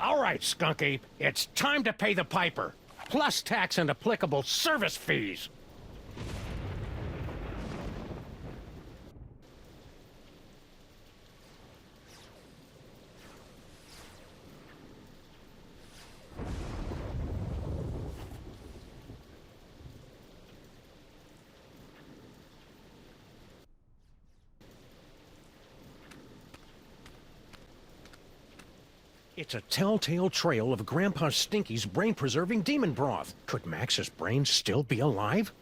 All right, Skunk Ape, it's time to pay the piper. Plus tax and applicable service fees. It's a telltale trail of Grandpa Stinky's brain-preserving demon broth. Could Max's brain still be alive?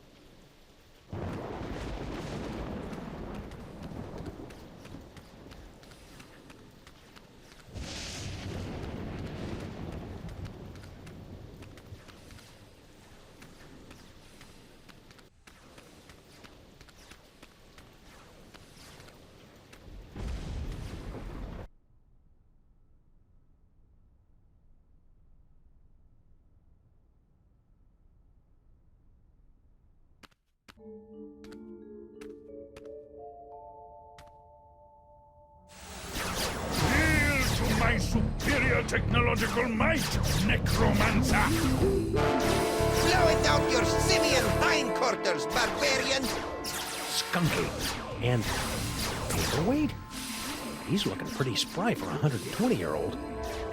My superior technological might, necromancer! Blow it out your simian hindquarters, barbarian! Skunk Ape. And paperweight? He's looking pretty spry for a 120-year-old.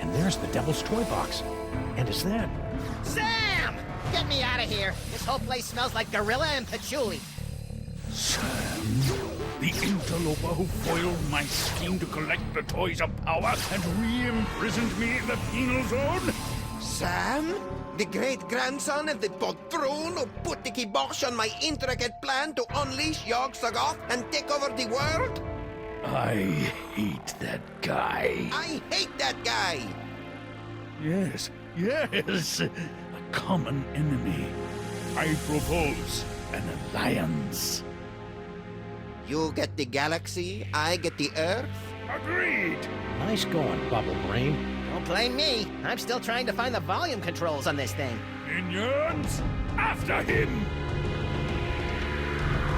And there's the Devil's Toy Box. And is that... Sam! Get me out of here! This whole place smells like gorilla and patchouli. Sam, the interloper who foiled my scheme to collect the Toys of Power and re-imprisoned me in the penal zone? Sam? The great-grandson of the patron who put the kibosh on my intricate plan to unleash Yog-Sothoth and take over the world? I hate that guy. I hate that guy! Yes, a common enemy. I propose an alliance. You get the galaxy, I get the Earth? Agreed! Nice going, Bubble Brain. Don't blame me. I'm still trying to find the volume controls on this thing. Minions, after him!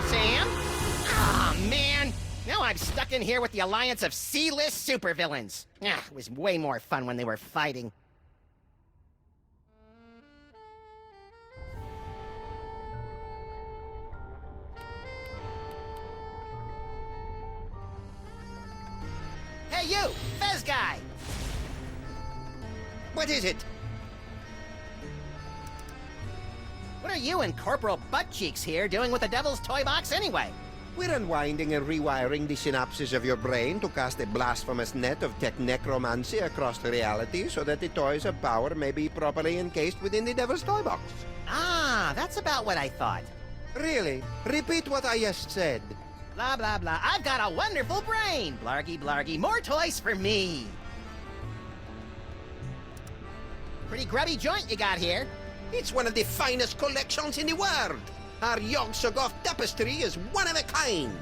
Sam? Aw, man! Now I'm stuck in here with the alliance of C-list supervillains. It was way more fun when they were fighting. Hey, you! Fez guy! What is it? What are you and Corporal Buttcheeks here doing with the Devil's Toy Box anyway? We're unwinding and rewiring the synapses of your brain to cast a blasphemous net of tech necromancy across reality so that the Toys of Power may be properly encased within the Devil's Toy Box. Ah, that's about what I thought. Really? Repeat what I just said. Blah, blah, blah. I've got a wonderful brain! Blargy, blargy. More toys for me! Pretty grubby joint you got here. It's one of the finest collections in the world. Our Yog-Sothoth tapestry is one of a kind.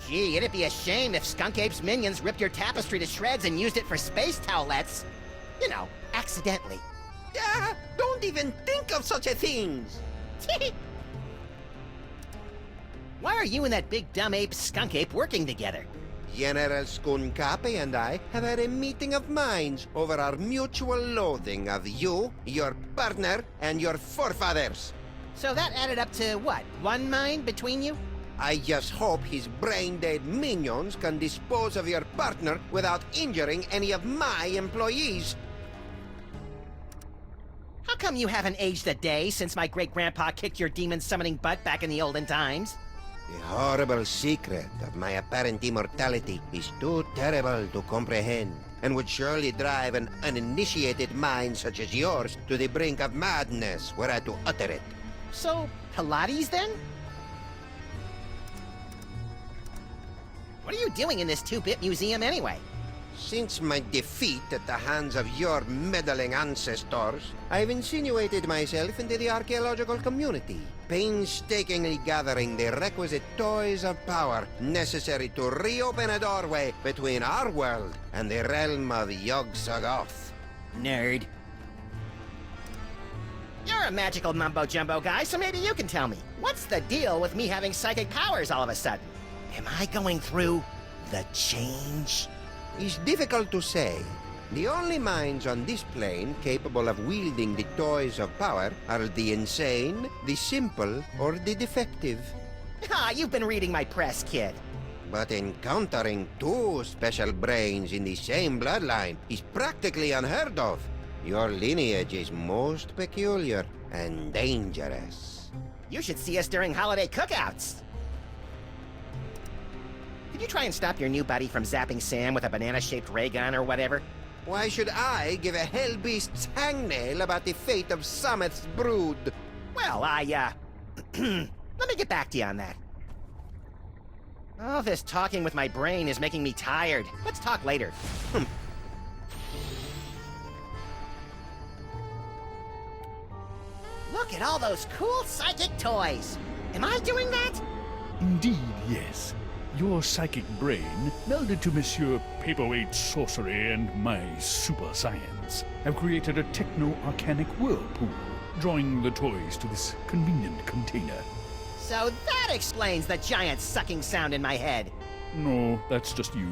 Gee, it'd be a shame if Skunk Ape's minions ripped your tapestry to shreds and used it for space towelettes. You know, accidentally. Yeah, don't even think of such a thing. Why are you and that big dumb ape Skunk Ape working together? General Skunkapi and I have had a meeting of minds over our mutual loathing of you, your partner, and your forefathers. So that added up to what? One mind between you? I just hope his brain-dead minions can dispose of your partner without injuring any of my employees. How come you haven't aged a day since my great-grandpa kicked your demon-summoning butt back in the olden times? The horrible secret of my apparent immortality is too terrible to comprehend, and would surely drive an uninitiated mind such as yours to the brink of madness were I to utter it. So, Pilates then? What are you doing in this 2-bit museum anyway? Since my defeat at the hands of your meddling ancestors, I've insinuated myself into the archaeological community, painstakingly gathering the requisite Toys of Power necessary to reopen a doorway between our world and the realm of Yog-Sothoth. Nerd. You're a magical mumbo-jumbo guy, so maybe you can tell me. What's the deal with me having psychic powers all of a sudden? Am I going through the change? It's difficult to say. The only minds on this plane capable of wielding the toys of power are the insane, the simple, or the defective. Ah, you've been reading my press, kid. But encountering two special brains in the same bloodline is practically unheard of. Your lineage is most peculiar and dangerous. You should see us during holiday cookouts. Could you try and stop your new buddy from zapping Sam with a banana-shaped ray gun or whatever? Why should I give a hellbeast's hangnail about the fate of Sameth's brood? Well, let me get back to you on that. All this talking with my brain is making me tired. Let's talk later. Look at all those cool psychic toys. Am I doing that? Indeed, yes. Your psychic brain, melded to Monsieur Paperweight's sorcery and my super science, have created a techno-arcanic whirlpool, drawing the toys to this convenient container. So that explains the giant sucking sound in my head. No, that's just you.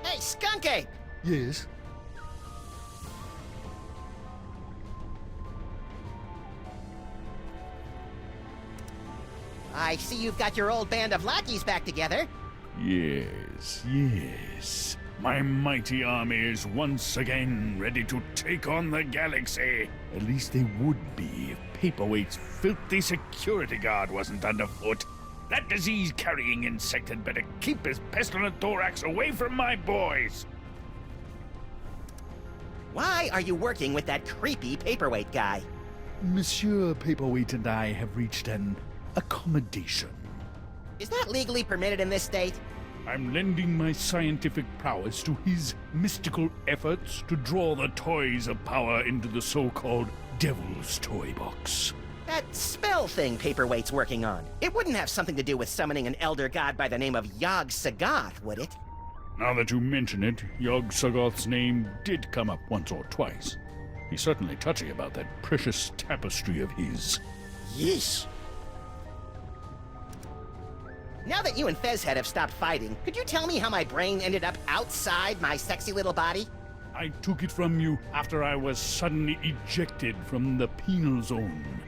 Hey, Skunky! Yes? I see you've got your old band of lackeys back together. Yes, yes. My mighty army is once again ready to take on the galaxy. At least they would be if Paperweight's filthy security guard wasn't underfoot. That disease-carrying insect had better keep his pestilent thorax away from my boys. Why are you working with that creepy paperweight guy? Monsieur Paperweight and I have reached an accommodation. Is that legally permitted in this state? I'm lending my scientific prowess to his mystical efforts to draw the toys of power into the so-called Devil's Toy Box. That spell thing Paperweight's working on. It wouldn't have something to do with summoning an elder god by the name of Yog-Sagoth, would it? Now that you mention it, Yog-Sagoth's name did come up once or twice. He's certainly touchy about that precious tapestry of his. Yeesh. Now that you and Fezhead have stopped fighting, could you tell me how my brain ended up outside my sexy little body? I took it from you after I was suddenly ejected from the penal zone.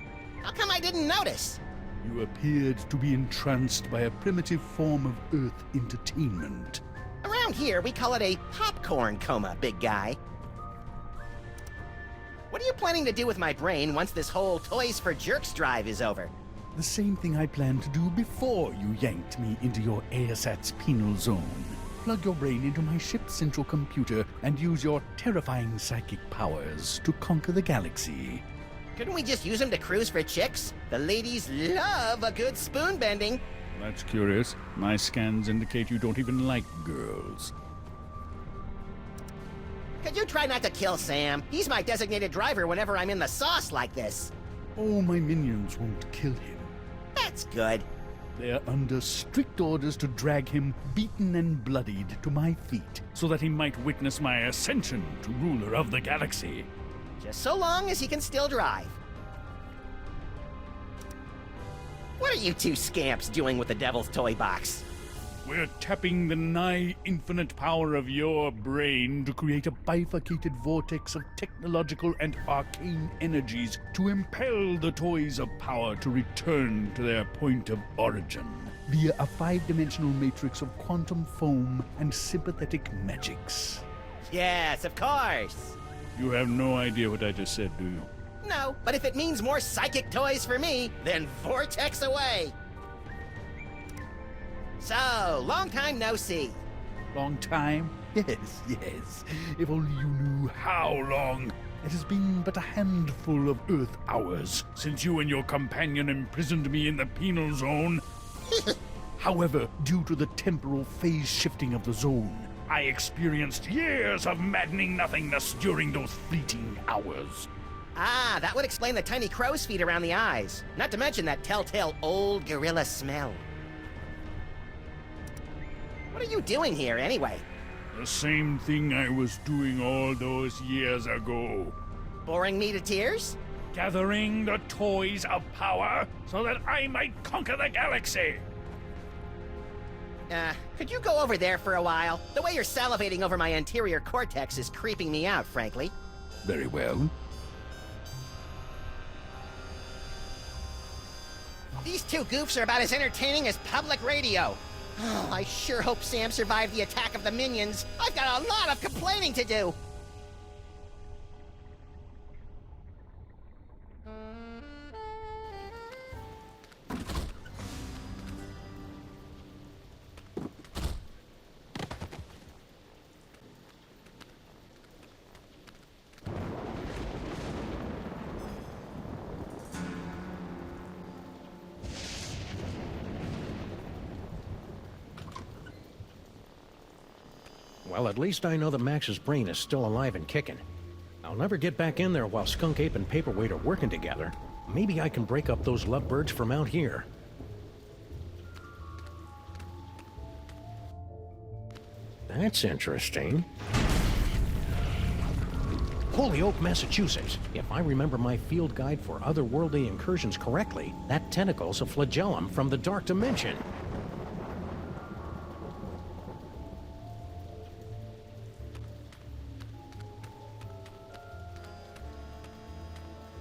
How come I didn't notice? You appeared to be entranced by a primitive form of Earth entertainment. Around here, we call it a popcorn coma, big guy. What are you planning to do with my brain once this whole Toys for Jerks drive is over? The same thing I planned to do before you yanked me into your ASAT's penal zone. Plug your brain into my ship's central computer and use your terrifying psychic powers to conquer the galaxy. Couldn't we just use them to cruise for chicks? The ladies love a good spoon bending. That's curious. My scans indicate you don't even like girls. Could you try not to kill Sam? He's my designated driver whenever I'm in the sauce like this. Oh, my minions won't kill him. That's good. They're under strict orders to drag him beaten and bloodied to my feet so that he might witness my ascension to ruler of the galaxy. Just so long as he can still drive. What are you two scamps doing with the Devil's Toy Box? We're tapping the nigh-infinite power of your brain to create a bifurcated vortex of technological and arcane energies to impel the toys of power to return to their point of origin via a 5-dimensional matrix of quantum foam and sympathetic magics. Yes, of course. You have no idea what I just said, do you? No, but if it means more psychic toys for me, then vortex away. So, long time no see. Long time? Yes, yes. If only you knew how long. It has been but a handful of Earth hours since you and your companion imprisoned me in the penal zone. However, due to the temporal phase shifting of the zone, I experienced years of maddening nothingness during those fleeting hours. Ah, that would explain the tiny crow's feet around the eyes. Not to mention that telltale old gorilla smell. What are you doing here, anyway? The same thing I was doing all those years ago. Boring me to tears? Gathering the toys of power so that I might conquer the galaxy. Could you go over there for a while? The way you're salivating over my anterior cortex is creeping me out, frankly. Very well. These two goofs are about as entertaining as public radio. Oh, I sure hope Sam survived the attack of the minions. I've got a lot of complaining to do. Well, at least I know that Max's brain is still alive and kicking. I'll never get back in there while Skunk Ape and Paperweight are working together. Maybe I can break up those lovebirds from out here. That's interesting. Holyoke, Massachusetts. If I remember my field guide for otherworldly incursions correctly, that tentacle's a flagellum from the Dark Dimension.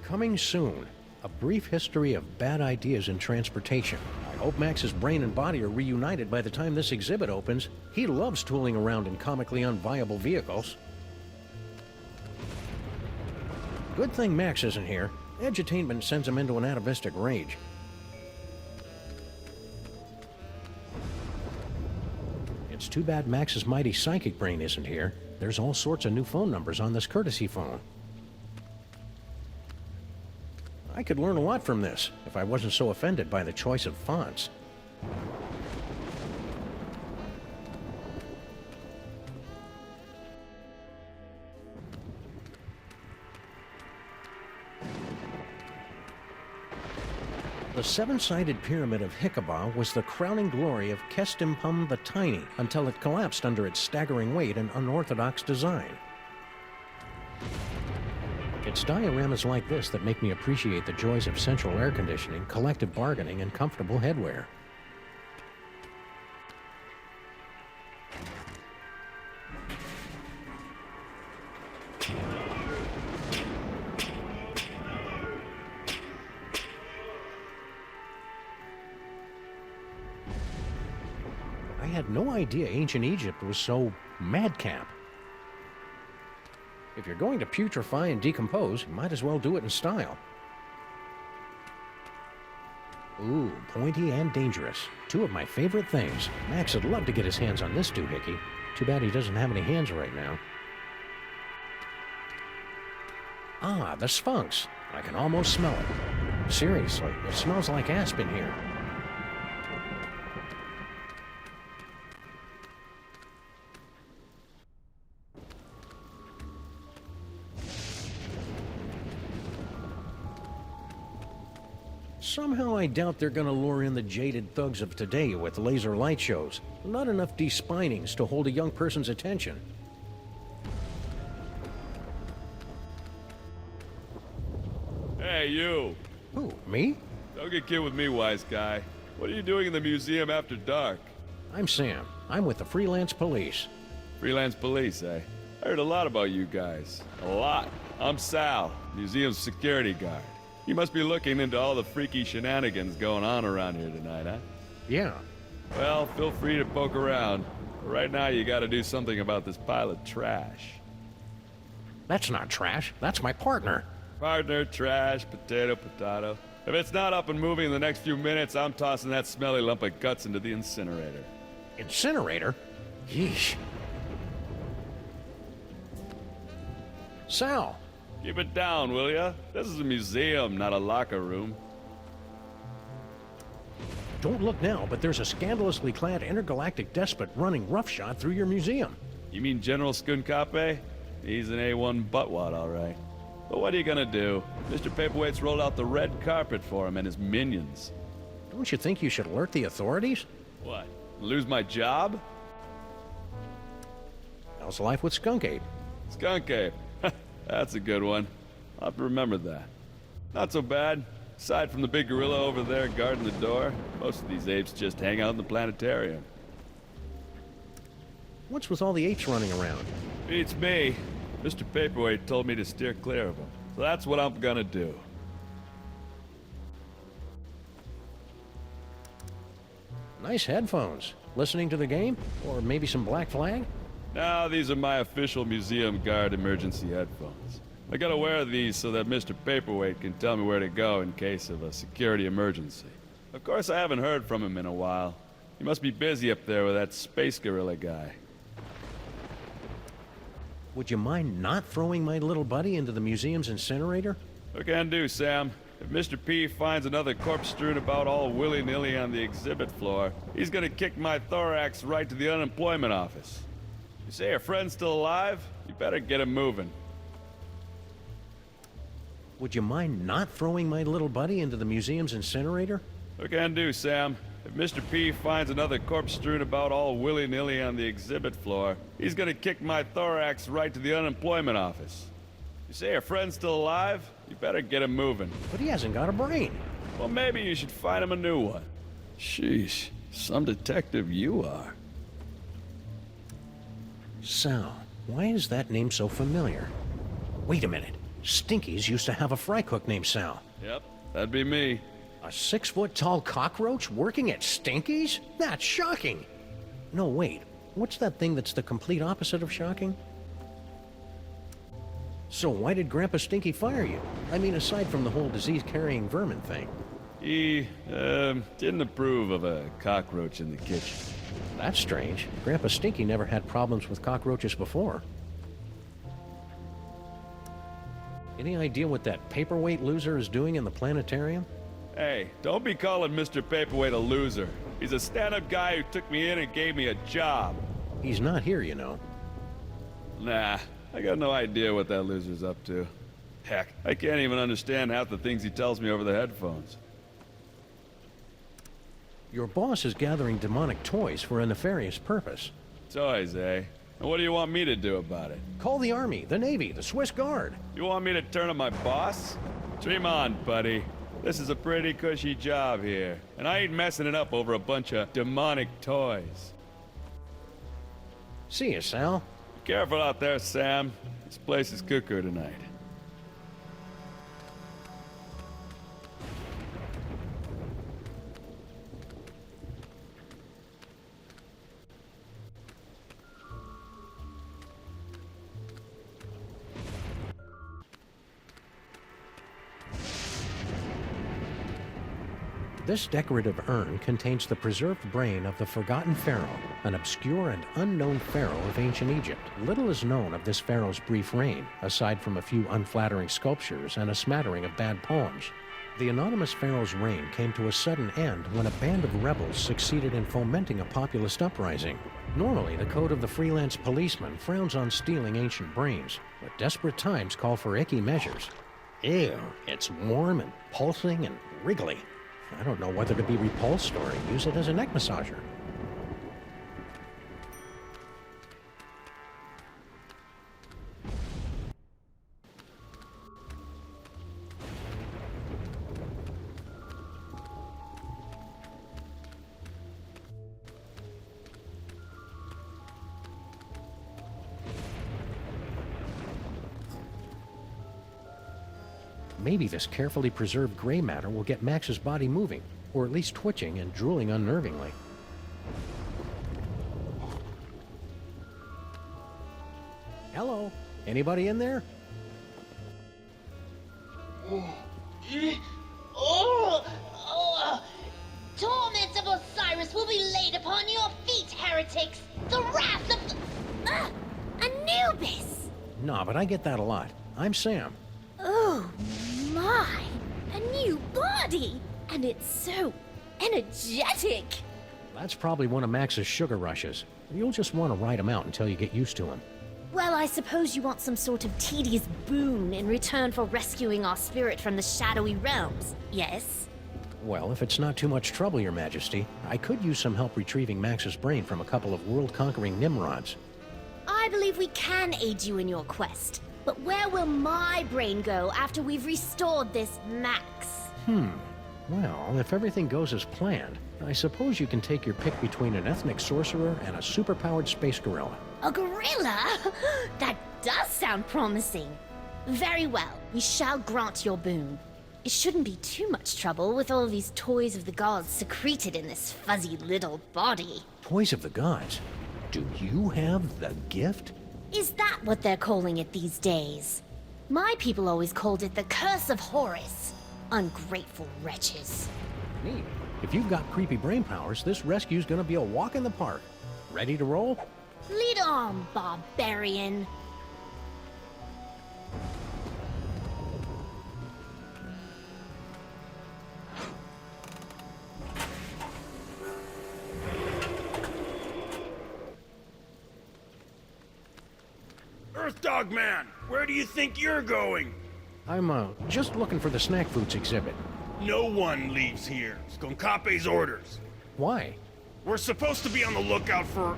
Coming soon, a brief history of bad ideas in transportation. I hope Max's brain and body are reunited by the time this exhibit opens. He loves tooling around in comically unviable vehicles. Good thing Max isn't here. Edutainment sends him into an atavistic rage. It's too bad Max's mighty psychic brain isn't here. There's all sorts of new phone numbers on this courtesy phone. I could learn a lot from this, if I wasn't so offended by the choice of fonts. The seven-sided pyramid of Hikabah was the crowning glory of Kestimpum the Tiny, until it collapsed under its staggering weight and unorthodox design. It's dioramas like this that make me appreciate the joys of central air conditioning, collective bargaining, and comfortable headwear. I had no idea ancient Egypt was so madcap. If you're going to putrefy and decompose, you might as well do it in style. Ooh, pointy and dangerous. Two of my favorite things. Max would love to get his hands on this doohickey. Too bad he doesn't have any hands right now. Ah, the Sphinx. I can almost smell it. Seriously, it smells like aspen here. Somehow I doubt they're gonna lure in the jaded thugs of today with laser light shows. Not enough despinings to hold a young person's attention. Hey, you! Who, me? Don't get kid with me, wise guy. What are you doing in the museum after dark? I'm Sam. I'm with the freelance police. Freelance police, eh? I heard a lot about you guys. A lot. I'm Sal, museum's security guard. You must be looking into all the freaky shenanigans going on around here tonight, huh? Yeah. Well, feel free to poke around. But right now, you gotta do something about this pile of trash. That's not trash. That's my partner. Partner, trash, potato, potato. If it's not up and moving in the next few minutes, I'm tossing that smelly lump of guts into the incinerator. Incinerator? Yeesh. Sal! Keep it down, will ya? This is a museum, not a locker room. Don't look now, but there's a scandalously clad intergalactic despot running roughshod through your museum. You mean General Skunkape? He's an A1 buttwad, all right. But what are you gonna do? Mr. Paperweight's rolled out the red carpet for him and his minions. Don't you think you should alert the authorities? What? Lose my job? How's life with Skunk Ape? Skunk Ape. That's a good one. I'll have to remember that. Not so bad. Aside from the big gorilla over there guarding the door, most of these apes just hang out in the planetarium. What's with all the apes running around? Beats me. Mr. Paperweight told me to steer clear of them. So that's what I'm gonna do. Nice headphones. Listening to the game? Or maybe some Black Flag? No, these are my official museum guard emergency headphones. I gotta wear these so that Mr. Paperweight can tell me where to go in case of a security emergency. Of course, I haven't heard from him in a while. He must be busy up there with that space gorilla guy. Would you mind not throwing my little buddy into the museum's incinerator? What can I do, Sam? If Mr. P finds another corpse strewn about all willy-nilly on the exhibit floor, he's gonna kick my thorax right to the unemployment office. You say your friend's still alive? You better get him moving. Would you mind not throwing my little buddy into the museum's incinerator? What can I do, Sam? If Mr. P finds another corpse strewn about all willy-nilly on the exhibit floor, he's gonna kick my thorax right to the unemployment office. You say your friend's still alive? You better get him moving. But he hasn't got a brain. Well, maybe you should find him a new one. Sheesh, some detective you are. Sal, why is that name so familiar? Wait a minute. Stinky's used to have a fry cook named Sal. Yep, that'd be me. A 6-foot-tall cockroach working at Stinky's? That's shocking. No, wait. What's that thing that's the complete opposite of shocking? So why did Grandpa Stinky fire you? I mean, aside from the whole disease-carrying vermin thing. He, didn't approve of a cockroach in the kitchen. That's strange. Grandpa Stinky never had problems with cockroaches before. Any idea what that paperweight loser is doing in the planetarium? Hey, don't be calling Mr. Paperweight a loser. He's a stand-up guy who took me in and gave me a job. He's not here, you know. Nah, I got no idea what that loser's up to. Heck, I can't even understand half the things he tells me over the headphones. Your boss is gathering demonic toys for a nefarious purpose. Toys, eh? And what do you want me to do about it? Call the Army, the Navy, the Swiss Guard. You want me to turn on my boss? Dream on, buddy. This is a pretty cushy job here, and I ain't messing it up over a bunch of demonic toys. See you, Sal. Be careful out there, Sam. This place is cuckoo tonight. This decorative urn contains the preserved brain of the forgotten pharaoh, an obscure and unknown pharaoh of ancient Egypt. Little is known of this pharaoh's brief reign, aside from a few unflattering sculptures and a smattering of bad poems. The anonymous pharaoh's reign came to a sudden end when a band of rebels succeeded in fomenting a populist uprising. Normally, the code of the freelance policeman frowns on stealing ancient brains, but desperate times call for icky measures. Ew, it's warm and pulsing and wriggly. I don't know whether to be repulsed or use it as a neck massager. Maybe this carefully preserved gray matter will get Max's body moving, or at least twitching and drooling unnervingly. Hello? Anybody in there? Torments of Osiris will be laid upon your feet, heretics! The wrath of Anubis! Nah, but I get that a lot. I'm Sam. Oh my! A new body! And it's so energetic! That's probably one of Max's sugar rushes. You'll just want to ride him out until you get used to him. Well, I suppose you want some sort of tedious boon in return for rescuing our spirit from the shadowy realms, yes? Well, if it's not too much trouble, Your Majesty, I could use some help retrieving Max's brain from a couple of world-conquering Nimrods. I believe we can aid you in your quest. But where will my brain go after we've restored this Max? Well, if everything goes as planned, I suppose you can take your pick between an ethnic sorcerer and a superpowered space gorilla. A gorilla? That does sound promising. Very well, we shall grant your boon. It shouldn't be too much trouble with all these toys of the gods secreted in this fuzzy little body. Toys of the gods? Do you have the gift? Is that what they're calling it these days? My people always called it the Curse of Horus. Ungrateful wretches. Neat. If you've got creepy brain powers, this rescue's gonna be a walk in the park. Ready to roll? Lead on, barbarian. Earthdog Man, where do you think you're going? I'm, just looking for the snack foods exhibit. No one leaves here. Skonkape's orders. Why? We're supposed to be on the lookout for,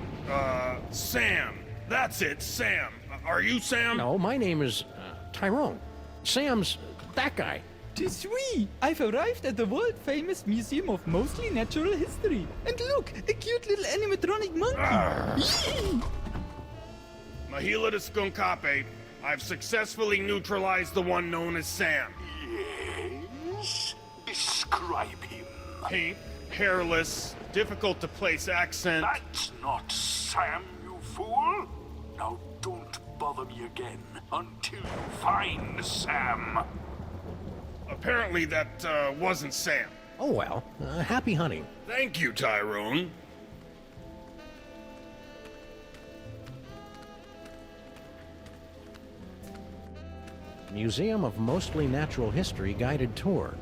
Sam. That's it, Sam. Are you Sam? No, my name is, Tyrone. Sam's that guy. Tis we! I've arrived at the world-famous Museum of Mostly Natural History. And look, a cute little animatronic monkey. Mahila to Skonkape, I've successfully neutralized the one known as Sam. Yes? Describe him. Pink, hairless, difficult to place accent. That's not Sam, you fool. Now don't bother me again until you find Sam. Apparently that, wasn't Sam. Oh well, happy hunting. Thank you, Tyrone. Museum of Mostly Natural History guided tour.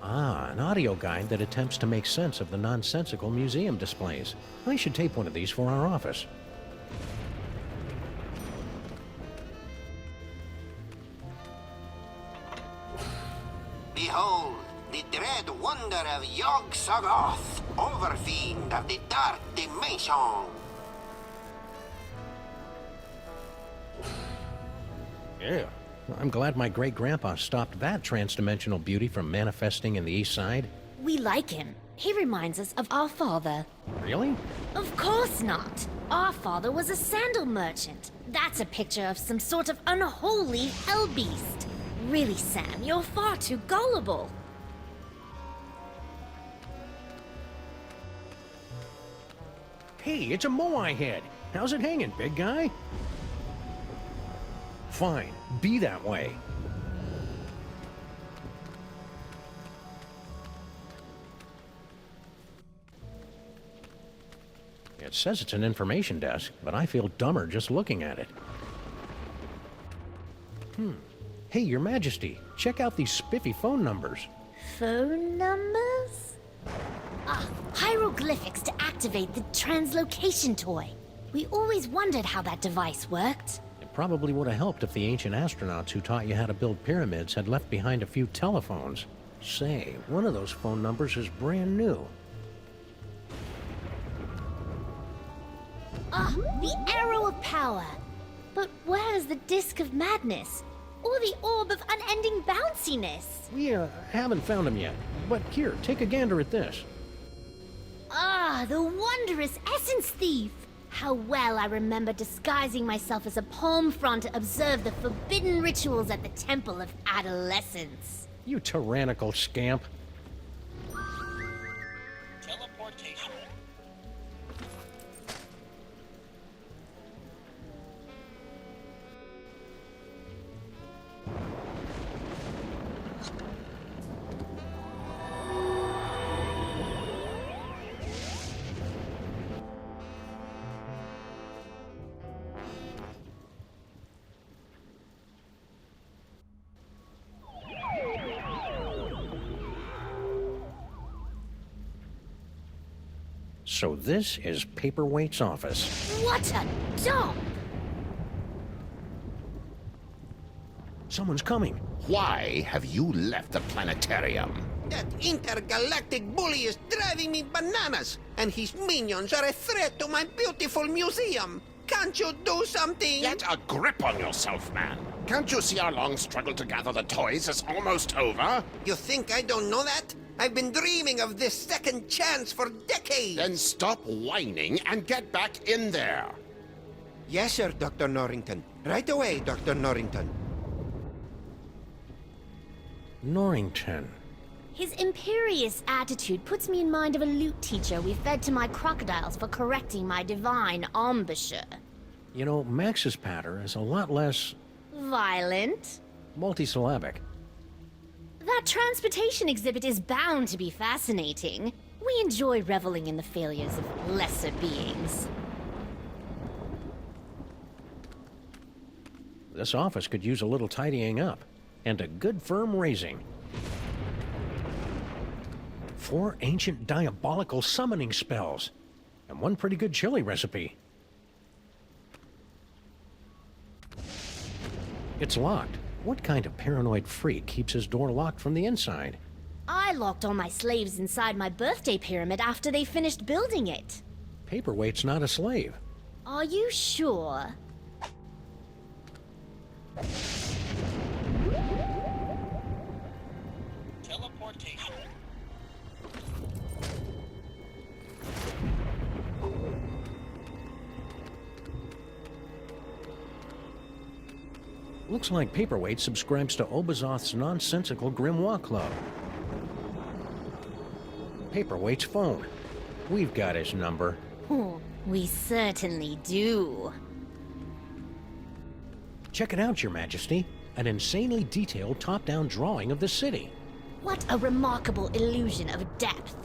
Ah, an audio guide that attempts to make sense of the nonsensical museum displays. I should tape one of these for our office. Behold, the dread wonder of Yog-Sothoth, overfiend of the dark dimension. Yeah. I'm glad my great-grandpa stopped that trans-dimensional beauty from manifesting in the East Side. We like him. He reminds us of our father. Really? Of course not. Our father was a sandal merchant. That's a picture of some sort of unholy hell beast. Really, Sam, you're far too gullible. Hey, it's a Moai head. How's it hanging, big guy? Fine, be that way. It says it's an information desk, but I feel dumber just looking at it. Hey, Your Majesty, check out these spiffy phone numbers. Phone numbers? Ah, hieroglyphics to activate the translocation toy. We always wondered how that device worked. It probably would have helped if the ancient astronauts who taught you how to build pyramids had left behind a few telephones. Say, one of those phone numbers is brand new. Ah, the arrow of power. But where is the disc of madness? Or the orb of unending bounciness? We, haven't found them yet. But here, take a gander at this. Ah, the wondrous essence thief! How well I remember disguising myself as a palm frond to observe the forbidden rituals at the Temple of Adolescence. You tyrannical scamp. Teleportation. So this is Paperweight's office. What a dump! Someone's coming. Why have you left the planetarium? That intergalactic bully is driving me bananas, and his minions are a threat to my beautiful museum. Can't you do something? Get a grip on yourself, man. Can't you see our long struggle to gather the toys is almost over? You think I don't know that? I've been dreaming of this second chance for decades. Then stop whining and get back in there. Yes, sir, Dr. Norrington. Right away, Dr. Norrington. Norrington. His imperious attitude puts me in mind of a lute teacher we fed to my crocodiles for correcting my divine embouchure. You know, Max's patter is a lot less Violent? multisyllabic. That transportation exhibit is bound to be fascinating. We enjoy reveling in the failures of lesser beings. This office could use a little tidying up, and a good firm raising. 4 ancient diabolical summoning spells, and 1 pretty good chili recipe. It's locked. What kind of paranoid freak keeps his door locked from the inside? I locked all my slaves inside my birthday pyramid after they finished building it. Paperweight's not a slave. Are you sure? Teleportation. Looks like Paperweight subscribes to Obazoth's nonsensical Grimoire Club. Paperweight's phone. We've got his number. Oh, we certainly do. Check it out, Your Majesty. An insanely detailed top-down drawing of the city. What a remarkable illusion of depth.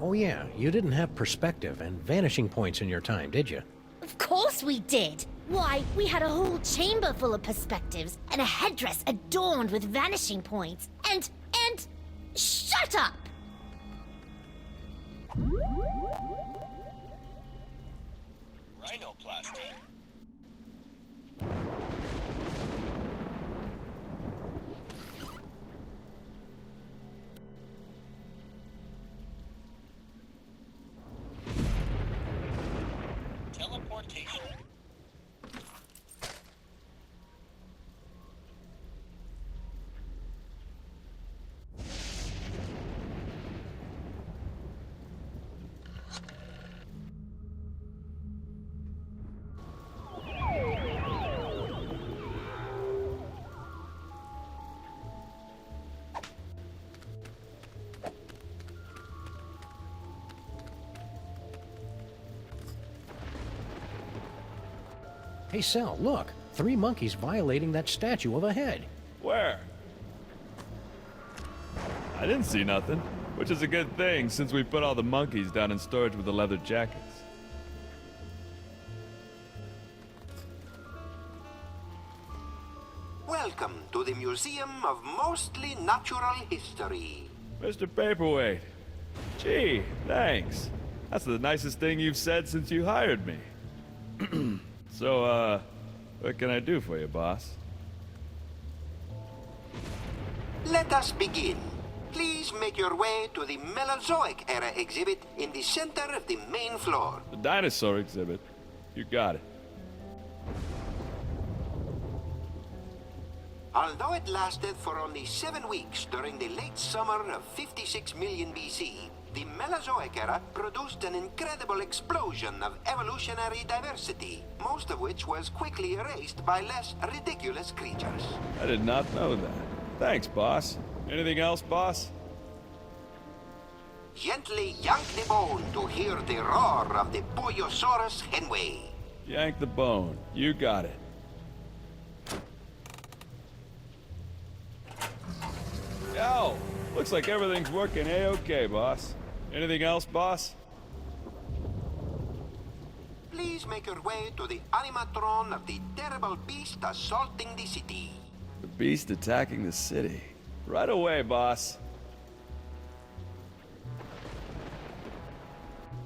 Oh yeah, you didn't have perspective and vanishing points in your time, did you? Of course we did. Why, we had a whole chamber full of perspectives and a headdress adorned with vanishing points. And... shut up! Rhinoplasty. Teleportation. Hey, Sal, look. 3 monkeys violating that statue of a head. Where? I didn't see nothing, which is a good thing since we put all the monkeys down in storage with the leather jackets. Welcome to the Museum of Mostly Natural History. Mr. Paperweight. Gee, thanks. That's the nicest thing you've said since you hired me. So, what can I do for you, boss? Let us begin. Please make your way to the Mesozoic era exhibit in the center of the main floor. The dinosaur exhibit. You got it. Although it lasted for only 7 weeks during the late summer of 56 million BC, the Mesozoic era produced an incredible explosion of evolutionary diversity, most of which was quickly erased by less ridiculous creatures. I did not know that. Thanks, boss. Anything else, boss? Gently yank the bone to hear the roar of the Boyosaurus henway. Yank the bone. You got it. Yo! Looks like everything's working A-okay, boss. Anything else, boss? Please make your way to the animatron of the terrible beast assaulting the city. The beast attacking the city. Right away, boss.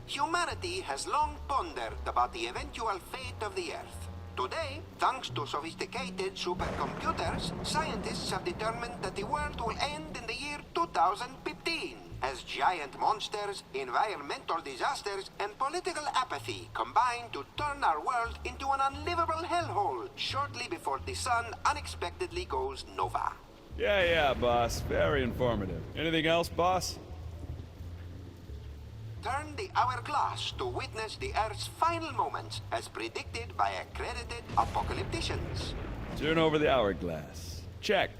Humanity has long pondered about the eventual fate of the Earth. Today, thanks to sophisticated supercomputers, scientists have determined that the world will end in the year 2015, as giant monsters, environmental disasters, and political apathy combine to turn our world into an unlivable hellhole shortly before the sun unexpectedly goes nova. Yeah, boss. Very informative. Anything else, boss? turn the hourglass to witness the Earth's final moments, as predicted by accredited apocalypticians. Turn over the hourglass. Check.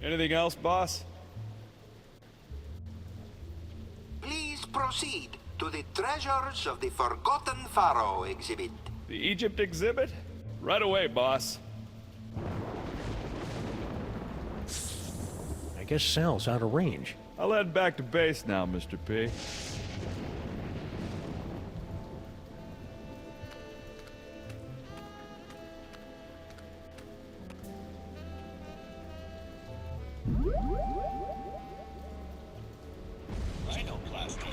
Anything else, boss? Please proceed to the Treasures of the Forgotten Pharaoh exhibit. The Egypt exhibit? Right away, boss. I guess Sal's out of range. I'll head back to base now, Mr. P. Rhinoplasty.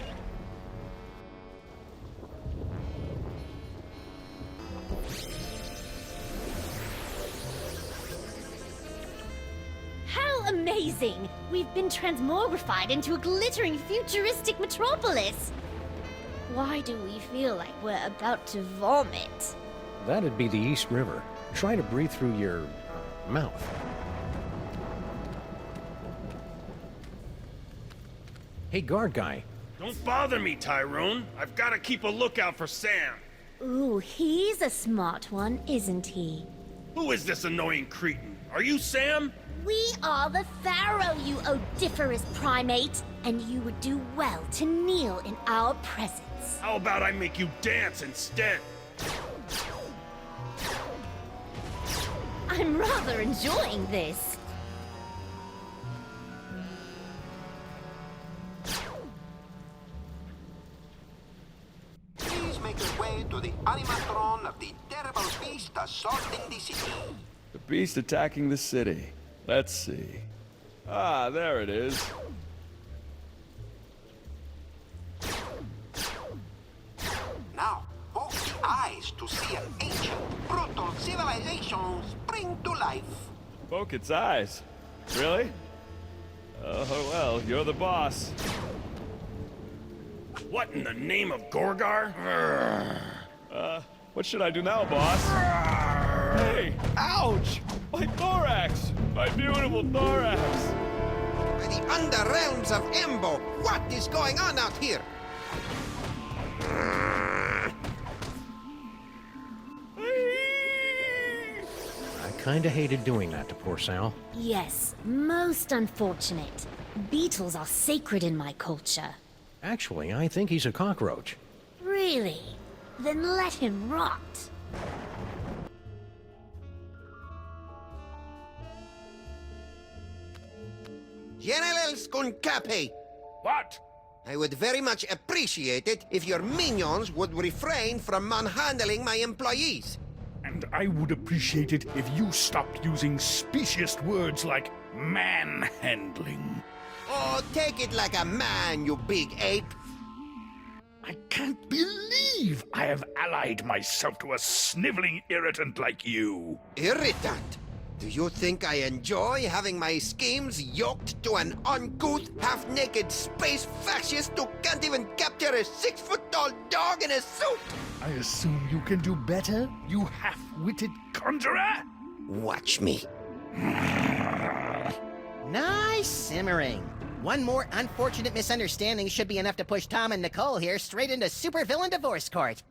How amazing! We've been transmogrified into a glittering futuristic metropolis. Why do we feel like we're about to vomit? That'd be the East River. Try to breathe through your mouth. Hey, guard guy. Don't bother me, Tyrone. I've got to keep a lookout for Sam. Ooh, he's a smart one, isn't he? Who is this annoying cretin? Are you Sam? We are the Pharaoh, you odiferous primate, and you would do well to kneel in our presence. How about I make you dance instead? I'm rather enjoying this. Please make your way to the animatron of the terrible beast assaulting the city. The beast attacking the city. Let's see. Ah, there it is. Now, open the eyes to see an ancient, brutal civilization spring to life. Poke its eyes. Really? Oh, well, you're the boss. What in the name of Gorgar? What should I do now, boss? Hey! Ouch! My thorax! My beautiful thorax! By the underrealms of Embo, what is going on out here? I kinda hated doing that to poor Sal. Yes, most unfortunate. Beetles are sacred in my culture. Actually, I think he's a cockroach. Really? Then let him rot. Generals con cape. What? I would very much appreciate it if your minions would refrain from manhandling my employees. And I would appreciate it if you stopped using specious words like manhandling. Oh, take it like a man, you big ape. I can't believe I have allied myself to a sniveling irritant like you. Irritant? Do you think I enjoy having my schemes yoked to an uncouth, half-naked space fascist who can't even capture a 6-foot-tall dog in a suit? I assume you can do better, you half-witted conjurer? Watch me. Nice simmering. One more unfortunate misunderstanding should be enough to push Tom and Nicole here straight into supervillain divorce court.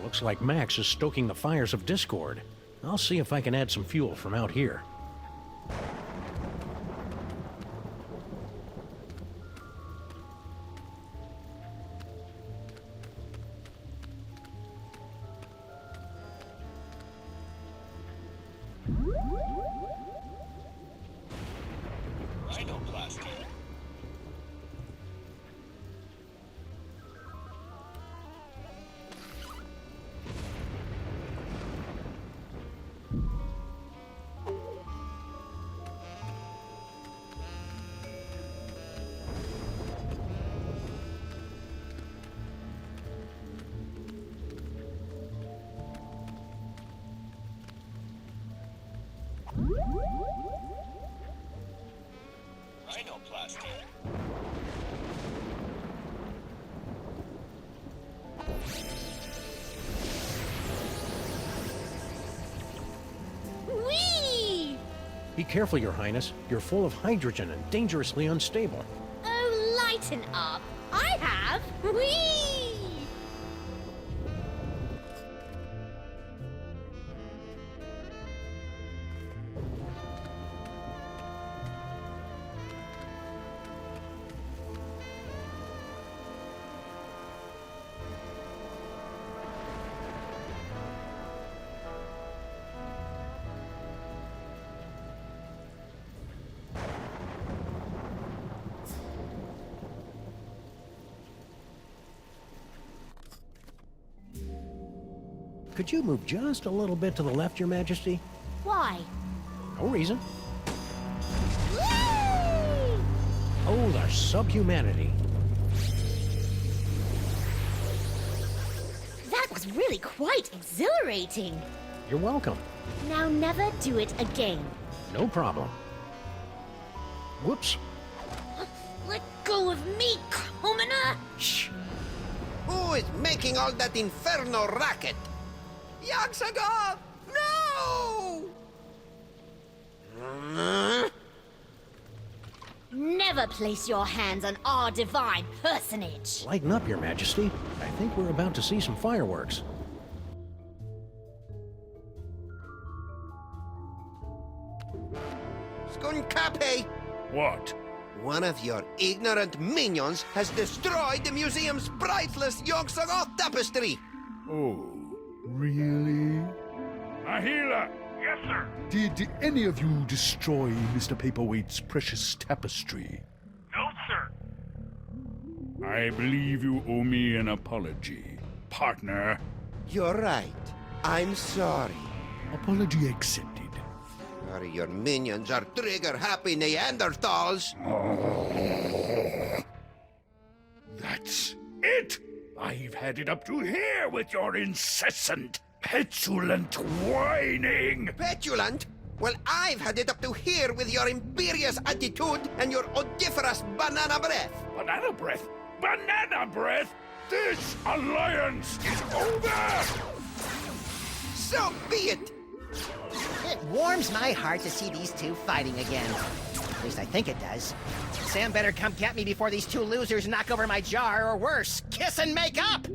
Looks like Max is stoking the fires of discord. I'll see if I can add some fuel from out here. Rhinoplasty. Be careful, Your Highness. You're full of hydrogen and dangerously unstable. Oh, lighten up. I have. Whee! Could you move just a little bit to the left, Your Majesty? Why? No reason. Whee! Oh, the subhumanity. That was really quite exhilarating. You're welcome. Now never do it again. No problem. Whoops. Let go of me, commoner! Shh! Who is making all that inferno racket? Yaxagov! No! Never place your hands on our divine personage. Lighten up, Your Majesty. I think we're about to see some fireworks. Skunkape! What? One of your ignorant minions has destroyed the museum's priceless Yogg-Sothoth tapestry! Oh, really? Mahila! Yes, sir. Did any of you destroy Mr. Paperweight's precious tapestry? No, sir. I believe you owe me an apology, partner. You're right. I'm sorry. Apology accepted. Sorry your minions are trigger-happy Neanderthals. That's it! I've had it up to here with your incessant, petulant whining! Petulant? Well, I've had it up to here with your imperious attitude and your odoriferous banana breath. Banana breath? Banana breath? This alliance is over! So be it! It warms my heart to see these two fighting again. At least I think it does. Sam better come get me before these two losers knock over my jar, or worse, kiss and make up!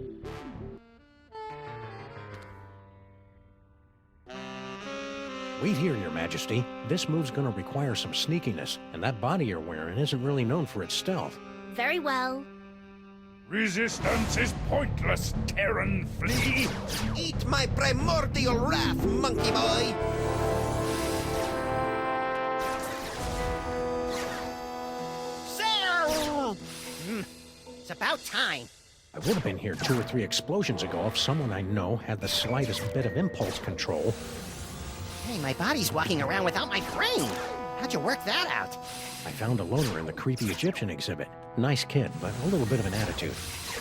Wait here, Your Majesty. This move's gonna require some sneakiness, and that body you're wearing isn't really known for its stealth. Very well. Resistance is pointless, Terran flea! Eat my primordial wrath, monkey boy! Sam! It's about time. I would have been here 2 or 3 explosions ago if someone I know had the slightest bit of impulse control. Hey, my body's walking around without my brain. How'd you work that out? I found a loner in the creepy Egyptian exhibit. Nice kid, but a little bit of an attitude.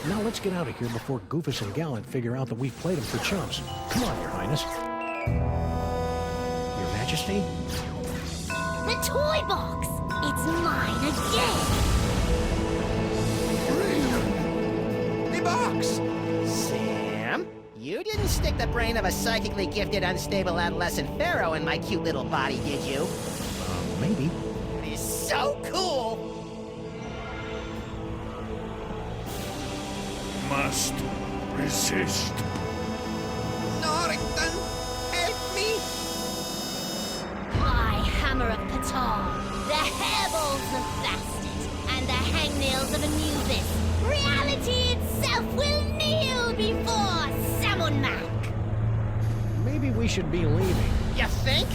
Now let's get out of here before Goofus and Gallant figure out that we've played them for chumps. Come on, Your Highness. Your Majesty? The toy box! It's mine again! The box! Sam? You didn't stick the brain of a psychically gifted, unstable adolescent pharaoh in my cute little body, did you? Maybe. It is so cool! Must resist. Norrington, help me! My hammer of Ptah, the hairballs of Bastet, and the hangnails of Anubis. Reality itself will kneel before Samonmak! Maybe we should be leaving. You think?